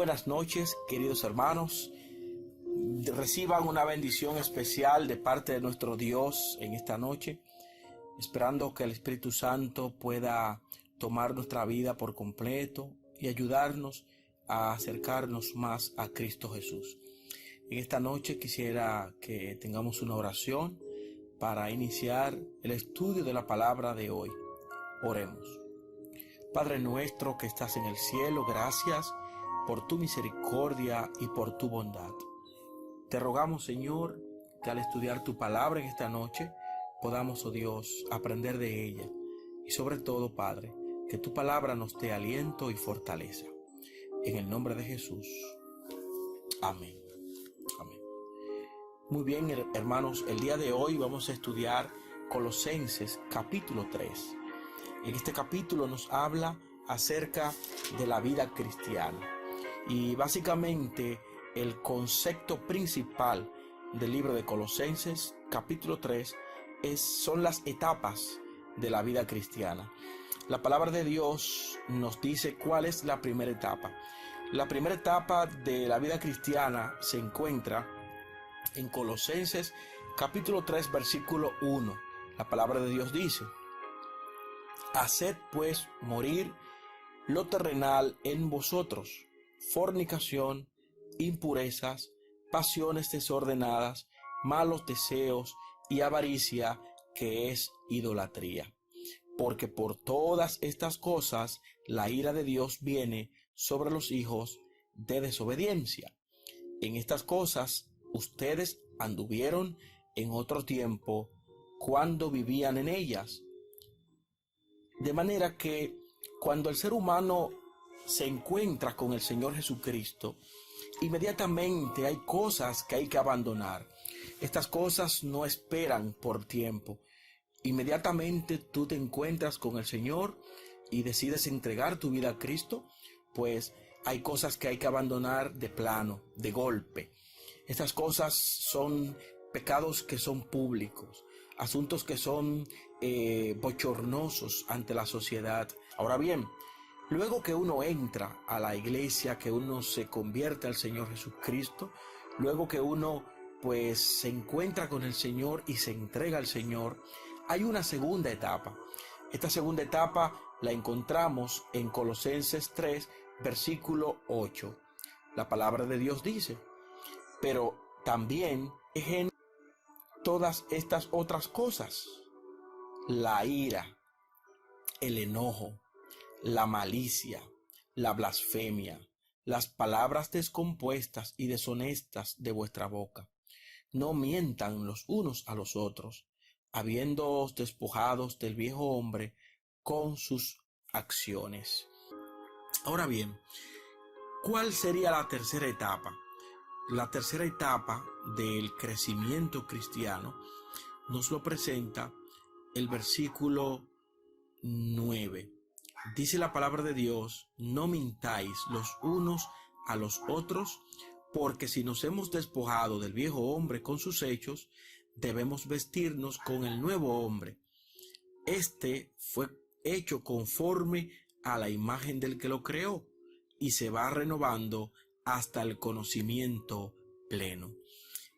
buenas noches, queridos hermanos. Reciban una bendición especial de parte de nuestro Dios en esta noche, esperando que el Espíritu Santo pueda tomar nuestra vida por completo y ayudarnos a acercarnos más a Cristo Jesús. En esta noche quisiera que tengamos una oración para iniciar el estudio de la palabra de hoy. Oremos. Padre nuestro que estás en el cielo, gracias por tu misericordia y por tu bondad. Te rogamos, Señor, que al estudiar tu palabra en esta noche podamos, oh Dios, aprender de ella. Y sobre todo, Padre, que tu palabra nos dé aliento y fortaleza. En el nombre de Jesús. Amén. Amén. Muy bien, hermanos, el día de hoy vamos a estudiar Colosenses capítulo 3. En este capítulo nos habla acerca de la vida cristiana. Y básicamente el concepto principal del libro de Colosenses capítulo 3 son las etapas de la vida cristiana. La palabra de Dios nos dice cuál es la primera etapa. La primera etapa de la vida cristiana se encuentra en Colosenses capítulo 3 versículo 1. La palabra de Dios dice: haced pues morir lo terrenal en vosotros, fornicación, impurezas, pasiones desordenadas, malos deseos y avaricia, que es idolatría. Porque por todas estas cosas la ira de Dios viene sobre los hijos de desobediencia. En estas cosas ustedes anduvieron en otro tiempo cuando vivían en ellas. De manera que cuando el ser humano se encuentra con el Señor Jesucristo, inmediatamente hay cosas que hay que abandonar. Estas cosas no esperan por tiempo. Inmediatamente tú te encuentras con el Señor y decides entregar tu vida a Cristo, pues hay cosas que hay que abandonar de plano, de golpe. Estas cosas son pecados que son públicos, asuntos que son bochornosos ante la sociedad. Ahora bien, luego que uno entra a la iglesia, que uno se convierte al Señor Jesucristo, luego que uno pues se encuentra con el Señor y se entrega al Señor, hay una segunda etapa. Esta segunda etapa la encontramos en Colosenses 3, versículo 8. La palabra de Dios dice: pero también dejen todas estas otras cosas: la ira, el enojo, la malicia, la blasfemia, las palabras descompuestas y deshonestas de vuestra boca. No mientan los unos a los otros, habiéndoos despojados del viejo hombre con sus acciones. Ahora bien, ¿cuál sería la tercera etapa? La tercera etapa del crecimiento cristiano nos lo presenta el versículo 9. Dice la palabra de Dios: no mintáis los unos a los otros, porque si nos hemos despojado del viejo hombre con sus hechos, debemos vestirnos con el nuevo hombre. Este fue hecho conforme a la imagen del que lo creó, y se va renovando hasta el conocimiento pleno.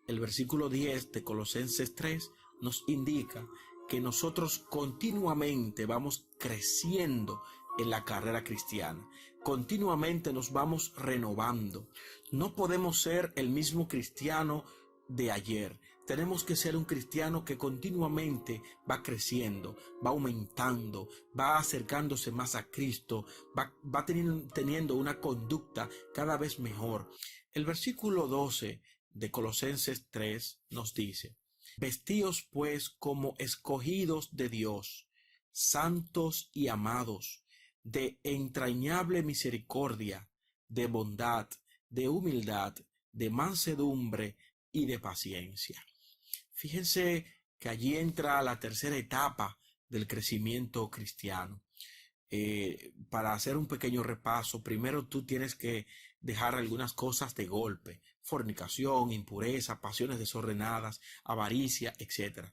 El versículo 10 de Colosenses 3 nos indica que nosotros continuamente vamos creciendo en la carrera cristiana. Continuamente nos vamos renovando. No podemos ser el mismo cristiano de ayer. Tenemos que ser un cristiano que continuamente va creciendo, va aumentando, va acercándose más a Cristo, va teniendo una conducta cada vez mejor. El versículo 12 de Colosenses 3 nos dice: vestíos pues como escogidos de Dios, santos y amados, de entrañable misericordia, de bondad, de humildad, de mansedumbre y de paciencia. Fíjense que allí entra la tercera etapa del crecimiento cristiano. Para hacer un pequeño repaso, primero tú tienes que dejar algunas cosas de golpe: fornicación, impureza, pasiones desordenadas, avaricia, etc.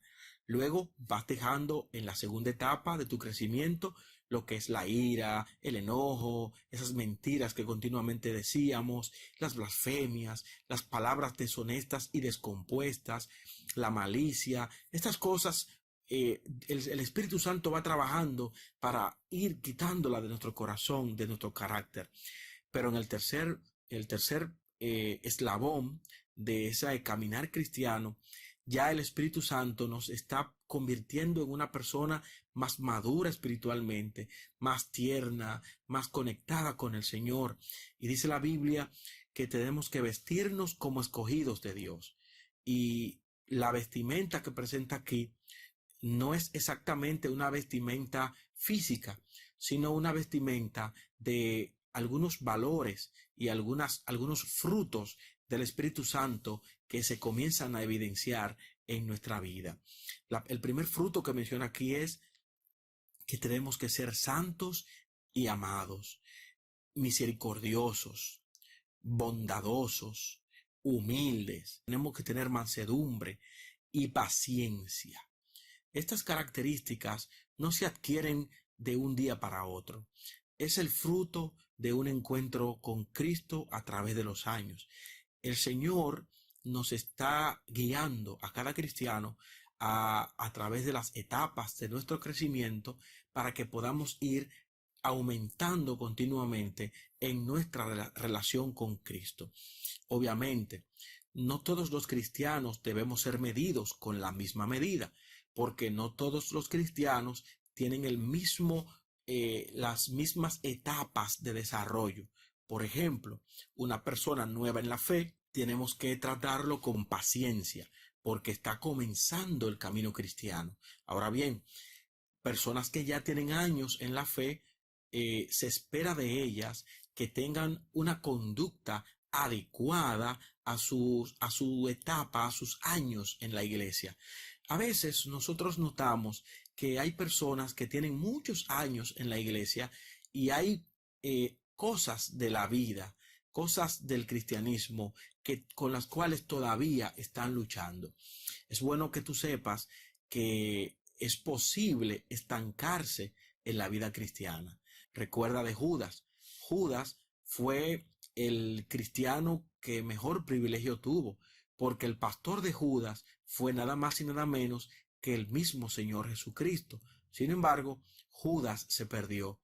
Luego vas dejando en la segunda etapa de tu crecimiento lo que es la ira, el enojo, esas mentiras que continuamente decíamos, las blasfemias, las palabras deshonestas y descompuestas, la malicia, estas cosas. El Espíritu Santo va trabajando para ir quitándola de nuestro corazón, de nuestro carácter. Pero en el tercer eslabón de ese caminar cristiano, ya el Espíritu Santo nos está convirtiendo en una persona más madura espiritualmente, más tierna, más conectada con el Señor. Y dice la Biblia que tenemos que vestirnos como escogidos de Dios. Y la vestimenta que presenta aquí no es exactamente una vestimenta física, sino una vestimenta de algunos valores y algunos frutos del Espíritu Santo que se comienzan a evidenciar en nuestra vida. El primer fruto que menciona aquí es que tenemos que ser santos y amados, misericordiosos, bondadosos, humildes. Tenemos que tener mansedumbre y paciencia. Estas características no se adquieren de un día para otro. Es el fruto de un encuentro con Cristo a través de los años. El Señor nos está guiando a cada cristiano a través de las etapas de nuestro crecimiento para que podamos ir aumentando continuamente en nuestra relación con Cristo. Obviamente, no todos los cristianos debemos ser medidos con la misma medida, porque no todos los cristianos tienen las mismas etapas de desarrollo. Por ejemplo, una persona nueva en la fe, tenemos que tratarlo con paciencia, porque está comenzando el camino cristiano. Ahora bien, personas que ya tienen años en la fe, se espera de ellas que tengan una conducta adecuada a su etapa, a sus años en la iglesia. A veces nosotros notamos que hay personas que tienen muchos años en la iglesia y hay cosas de la vida, cosas del cristianismo con las cuales todavía están luchando. Es bueno que tú sepas que es posible estancarse en la vida cristiana. Recuerda de Judas. Judas fue el cristiano que mejor privilegio tuvo, porque el pastor de Judas fue nada más y nada menos que el mismo Señor Jesucristo. Sin embargo, Judas se perdió.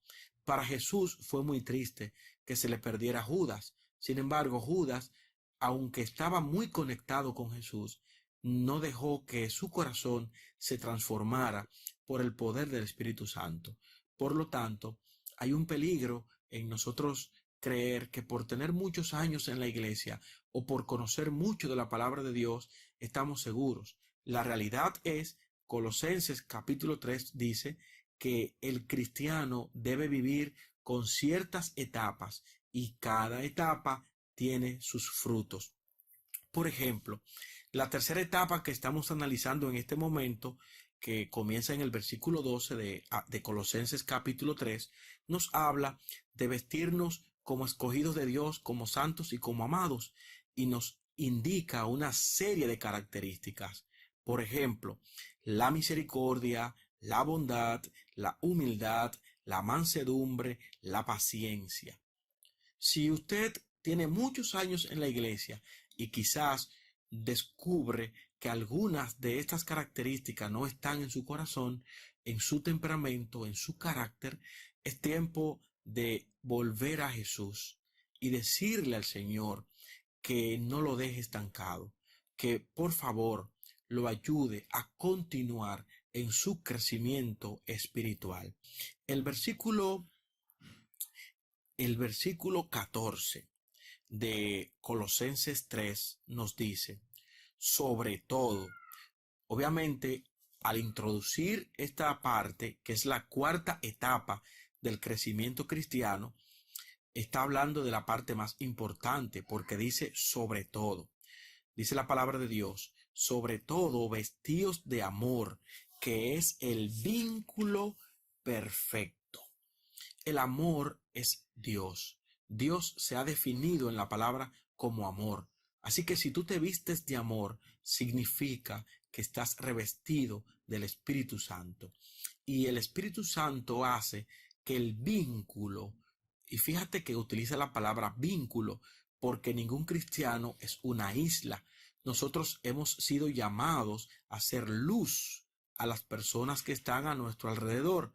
Para Jesús fue muy triste que se le perdiera Judas. Sin embargo, Judas, aunque estaba muy conectado con Jesús, no dejó que su corazón se transformara por el poder del Espíritu Santo. Por lo tanto, hay un peligro en nosotros creer que por tener muchos años en la iglesia o por conocer mucho de la palabra de Dios estamos seguros. La realidad es, Colosenses capítulo 3 dice que el cristiano debe vivir con ciertas etapas y cada etapa tiene sus frutos. Por ejemplo, la tercera etapa que estamos analizando en este momento, que comienza en el versículo 12 de Colosenses capítulo 3, nos habla de vestirnos como escogidos de Dios, como santos y como amados, y nos indica una serie de características. Por ejemplo, la misericordia, la bondad, la humildad, la mansedumbre, la paciencia. Si usted tiene muchos años en la iglesia y quizás descubre que algunas de estas características no están en su corazón, en su temperamento, en su carácter, es tiempo de volver a Jesús y decirle al Señor que no lo deje estancado, que por favor lo ayude a continuar en su crecimiento espiritual. El versículo El versículo 14 de Colosenses 3 nos dice, sobre todo, obviamente, al introducir esta parte, que es la cuarta etapa del crecimiento cristiano, está hablando de la parte más importante, porque dice sobre todo. Dice la palabra de Dios, sobre todo vestíos de amor, que es el vínculo perfecto. El amor es Dios. Dios se ha definido en la palabra como amor. Así que si tú te vistes de amor, significa que estás revestido del Espíritu Santo. Y el Espíritu Santo hace que el vínculo, y fíjate que utiliza la palabra vínculo, porque ningún cristiano es una isla. Nosotros hemos sido llamados a ser luz a las personas que están a nuestro alrededor.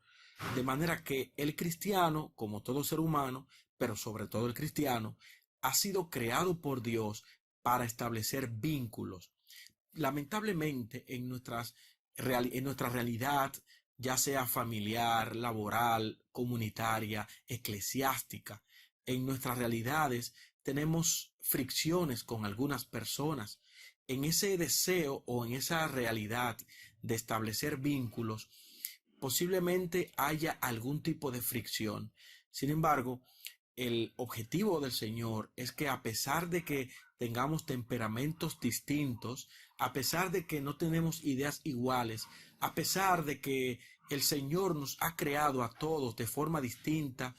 De manera que el cristiano, como todo ser humano, pero sobre todo el cristiano, ha sido creado por Dios para establecer vínculos. Lamentablemente, en nuestra realidad, ya sea familiar, laboral, comunitaria, eclesiástica, en nuestras realidades tenemos fricciones con algunas personas. En ese deseo o en esa realidad de establecer vínculos, posiblemente haya algún tipo de fricción. Sin embargo, el objetivo del Señor es que, a pesar de que tengamos temperamentos distintos, a pesar de que no tenemos ideas iguales, a pesar de que el Señor nos ha creado a todos de forma distinta,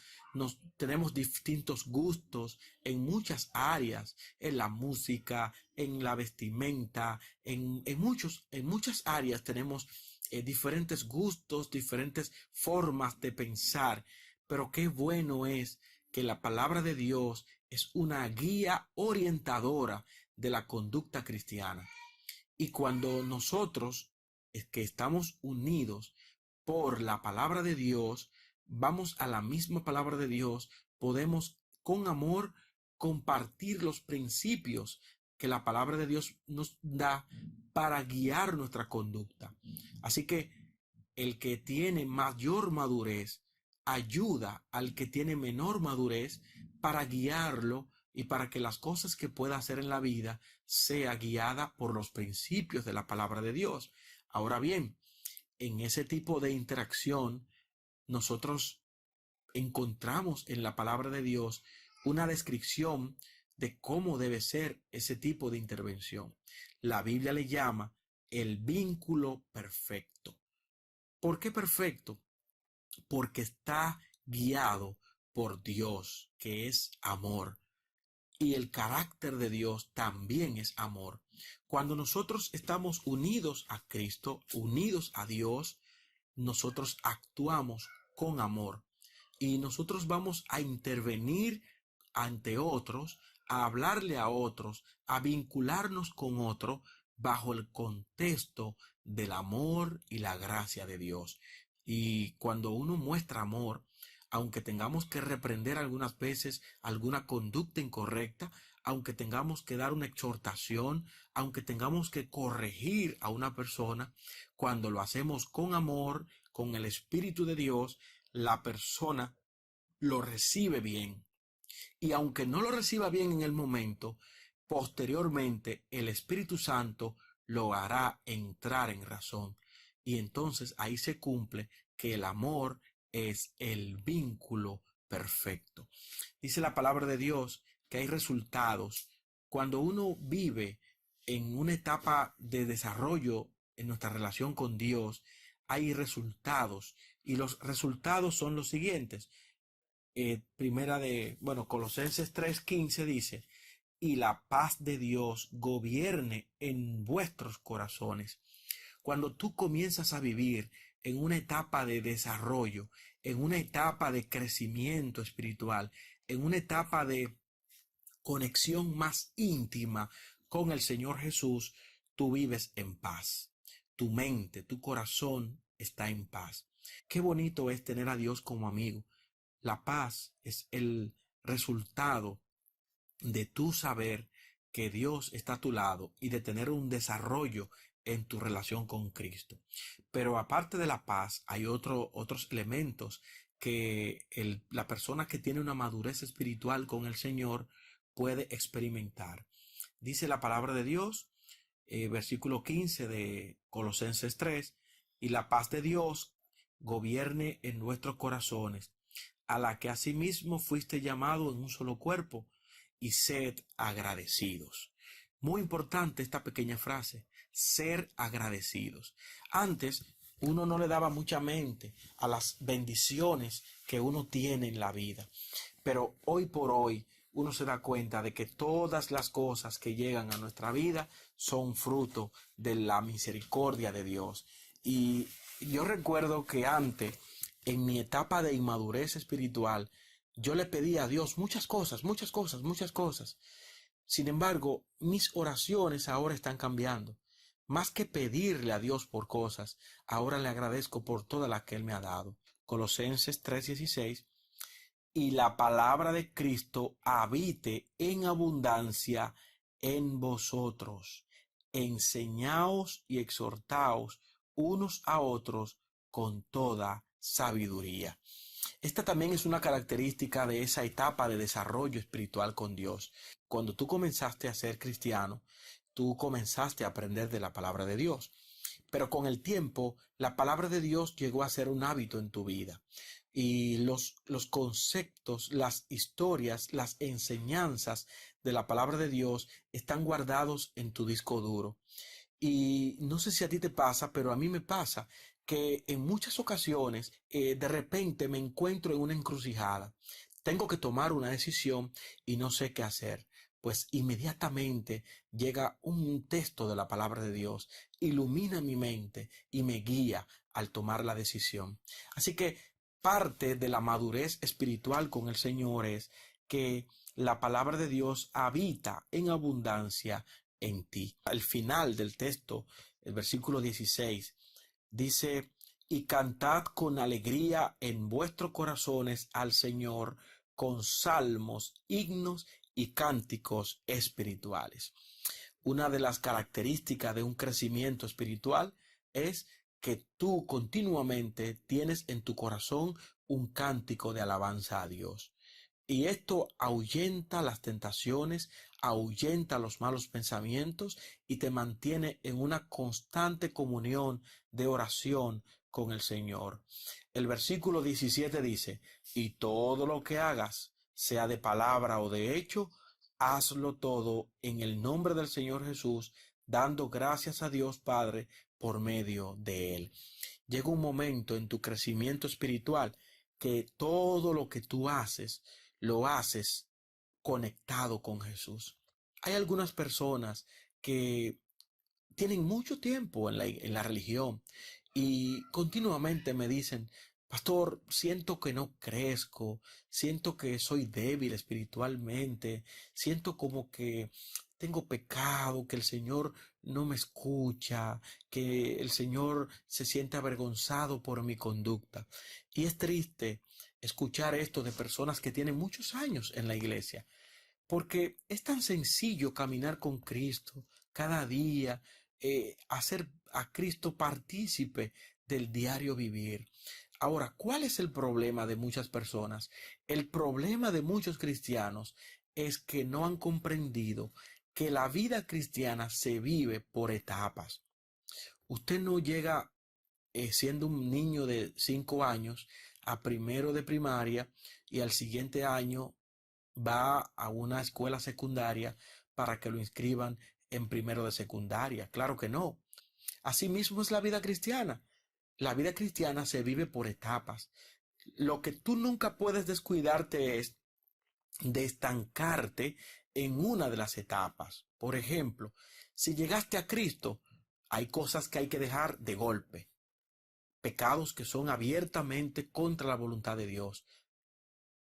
tenemos distintos gustos en muchas áreas, en la música, en la vestimenta, en muchas áreas tenemos diferentes gustos, diferentes formas de pensar. Pero qué bueno es que la palabra de Dios es una guía orientadora de la conducta cristiana. Y cuando nosotros, que estamos unidos por la palabra de Dios, vamos a la misma palabra de Dios, podemos con amor compartir los principios que la palabra de Dios nos da para guiar nuestra conducta. Así que el que tiene mayor madurez ayuda al que tiene menor madurez para guiarlo y para que las cosas que pueda hacer en la vida sea guiada por los principios de la palabra de Dios. Ahora bien, en ese tipo de interacción, nosotros encontramos en la palabra de Dios una descripción de cómo debe ser ese tipo de intervención. La Biblia le llama el vínculo perfecto. ¿Por qué perfecto? Porque está guiado por Dios, que es amor. Y el carácter de Dios también es amor. Cuando nosotros estamos unidos a Cristo, unidos a Dios, nosotros actuamos con amor. Y nosotros vamos a intervenir ante otros, a hablarle a otros, a vincularnos con otros bajo el contexto del amor y la gracia de Dios. Y cuando uno muestra amor, aunque tengamos que reprender algunas veces alguna conducta incorrecta, aunque tengamos que dar una exhortación, aunque tengamos que corregir a una persona, cuando lo hacemos con amor, con el Espíritu de Dios, la persona lo recibe bien. Y aunque no lo reciba bien en el momento, posteriormente el Espíritu Santo lo hará entrar en razón. Y entonces ahí se cumple que el amor es el vínculo perfecto. Dice la palabra de Dios que hay resultados. Cuando uno vive en una etapa de desarrollo en nuestra relación con Dios, hay resultados. Y los resultados son los siguientes. Colosenses 3:15 dice: y la paz de Dios gobierne en vuestros corazones. Cuando tú comienzas a vivir en una etapa de desarrollo, en una etapa de crecimiento espiritual, en una etapa de conexión más íntima con el Señor Jesús, tú vives en paz. Tu mente, tu corazón está en paz. Qué bonito es tener a Dios como amigo. La paz es el resultado de tu saber que Dios está a tu lado y de tener un desarrollo en tu relación con Cristo. Pero aparte de la paz, hay otros elementos que la persona que tiene una madurez espiritual con el Señor puede experimentar. Dice la palabra de Dios, versículo 15 de Colosenses 3, y la paz de Dios gobierne en nuestros corazones, a la que asimismo fuiste llamado en un solo cuerpo, y sed agradecidos. Muy importante esta pequeña frase, ser agradecidos. Antes uno no le daba mucha mente a las bendiciones que uno tiene en la vida, pero hoy por hoy uno se da cuenta de que todas las cosas que llegan a nuestra vida son fruto de la misericordia de Dios. Y yo recuerdo que antes en mi etapa de inmadurez espiritual, yo le pedí a Dios muchas cosas, muchas cosas, muchas cosas. Sin embargo, mis oraciones ahora están cambiando. Más que pedirle a Dios por cosas, ahora le agradezco por todas las que Él me ha dado. Colosenses 3:16. Y la palabra de Cristo habite en abundancia en vosotros. Enseñaos y exhortaos unos a otros con toda sabiduría. Esta también es una característica de esa etapa de desarrollo espiritual con Dios. Cuando tú comenzaste a ser cristiano, tú comenzaste a aprender de la palabra de Dios. Pero con el tiempo, la palabra de Dios llegó a ser un hábito en tu vida. Y los conceptos, las historias, las enseñanzas de la palabra de Dios están guardados en tu disco duro. Y no sé si a ti te pasa, pero a mí me pasa que en muchas ocasiones de repente me encuentro en una encrucijada. Tengo que tomar una decisión y no sé qué hacer. Pues inmediatamente llega un texto de la palabra de Dios, ilumina mi mente y me guía al tomar la decisión. Así que parte de la madurez espiritual con el Señor es que la palabra de Dios habita en abundancia en ti. Al final del texto, el versículo 16, dice, y cantad con alegría en vuestros corazones al Señor con salmos, himnos y cánticos espirituales. Una de las características de un crecimiento espiritual es que tú continuamente tienes en tu corazón un cántico de alabanza a Dios. Y esto ahuyenta las tentaciones, ahuyenta los malos pensamientos y te mantiene en una constante comunión de oración con el Señor. El versículo 17 dice, y todo lo que hagas, sea de palabra o de hecho, hazlo todo en el nombre del Señor Jesús, dando gracias a Dios Padre por medio de Él. Llega un momento en tu crecimiento espiritual que todo lo que tú haces, lo haces conectado con Jesús. Hay algunas personas que tienen mucho tiempo en la religión y continuamente me dicen, pastor, siento que no crezco, siento que soy débil espiritualmente, siento como que tengo pecado, que el Señor no me escucha, que el Señor se siente avergonzado por mi conducta. Y es triste escuchar esto de personas que tienen muchos años en la iglesia, porque es tan sencillo caminar con Cristo cada día, hacer a Cristo partícipe del diario vivir. Ahora, ¿cuál es el problema de muchas personas? El problema de muchos cristianos es que no han comprendido que la vida cristiana se vive por etapas. Usted no llega siendo un niño de 5 años a primero de primaria y al siguiente año va a una escuela secundaria para que lo inscriban en primero de secundaria. Claro que no. Asimismo es la vida cristiana. La vida cristiana se vive por etapas. Lo que tú nunca puedes descuidarte es de estancarte en una de las etapas. Por ejemplo, si llegaste a Cristo, hay cosas que hay que dejar de golpe. Pecados que son abiertamente contra la voluntad de Dios.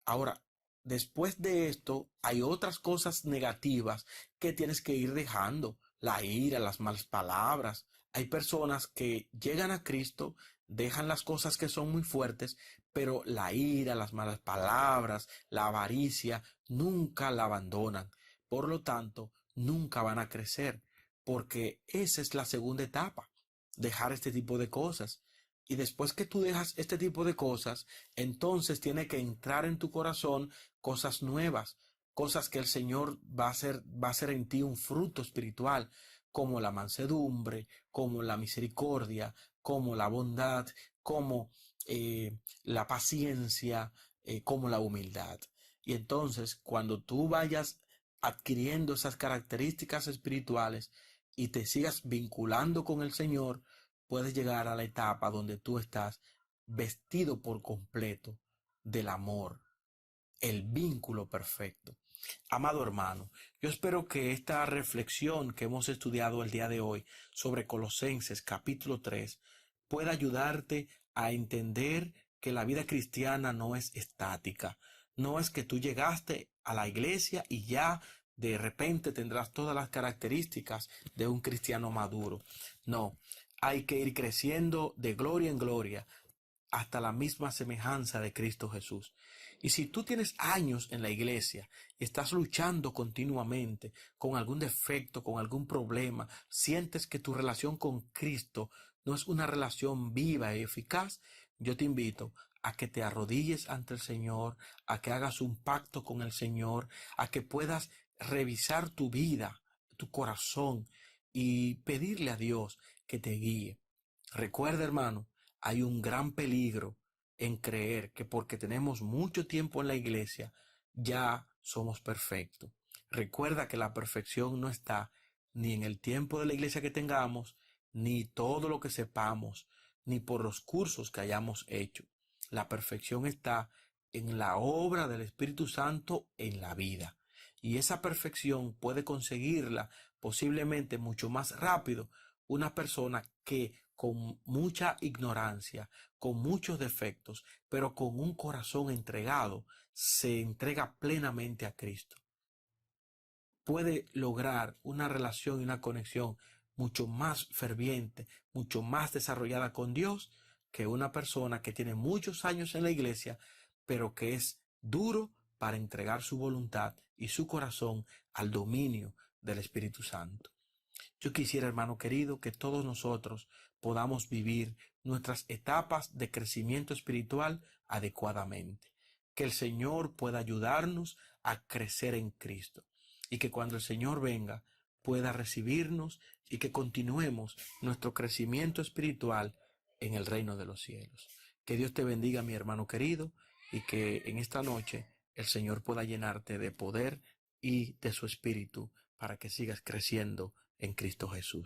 Ahora, después de esto, hay otras cosas negativas que tienes que ir dejando. La ira, las malas palabras. Hay personas que llegan a Cristo, dejan las cosas que son muy fuertes, pero la ira, las malas palabras, la avaricia, nunca la abandonan. Por lo tanto, nunca van a crecer, porque esa es la segunda etapa, dejar este tipo de cosas. Y después que tú dejas este tipo de cosas, entonces tiene que entrar en tu corazón cosas nuevas, cosas que el Señor va a hacer en ti un fruto espiritual, como la mansedumbre, como la misericordia, como la bondad, como la paciencia, como la humildad. Y entonces, cuando tú vayas adquiriendo esas características espirituales y te sigas vinculando con el Señor, puedes llegar a la etapa donde tú estás vestido por completo del amor, el vínculo perfecto. Amado hermano, yo espero que esta reflexión que hemos estudiado el día de hoy sobre Colosenses capítulo 3 pueda ayudarte a entender que la vida cristiana no es estática. No es que tú llegaste a la iglesia y ya de repente tendrás todas las características de un cristiano maduro. No, hay que ir creciendo de gloria en gloria hasta la misma semejanza de Cristo Jesús. Y si tú tienes años en la iglesia, estás luchando continuamente con algún defecto, con algún problema, sientes que tu relación con Cristo no es una relación viva y eficaz, yo te invito a que te arrodilles ante el Señor, a que hagas un pacto con el Señor, a que puedas revisar tu vida, tu corazón y pedirle a Dios que te guíe. Recuerda, hermano, hay un gran peligro en creer que porque tenemos mucho tiempo en la iglesia ya somos perfectos. Recuerda que la perfección no está ni en el tiempo de la iglesia que tengamos, ni todo lo que sepamos, ni por los cursos que hayamos hecho. La perfección está en la obra del Espíritu Santo en la vida. Y esa perfección puede conseguirla posiblemente mucho más rápido una persona que con mucha ignorancia, con muchos defectos, pero con un corazón entregado, se entrega plenamente a Cristo. Puede lograr una relación y una conexión mucho más ferviente, mucho más desarrollada con Dios que una persona que tiene muchos años en la iglesia, pero que es duro para entregar su voluntad y su corazón al dominio del Espíritu Santo. Yo quisiera, hermano querido, que todos nosotros podamos vivir nuestras etapas de crecimiento espiritual adecuadamente. Que el Señor pueda ayudarnos a crecer en Cristo. Y que cuando el Señor venga pueda recibirnos y que continuemos nuestro crecimiento espiritual en el reino de los cielos. Que Dios te bendiga, mi hermano querido, y que en esta noche el Señor pueda llenarte de poder y de su espíritu para que sigas creciendo en Cristo Jesús.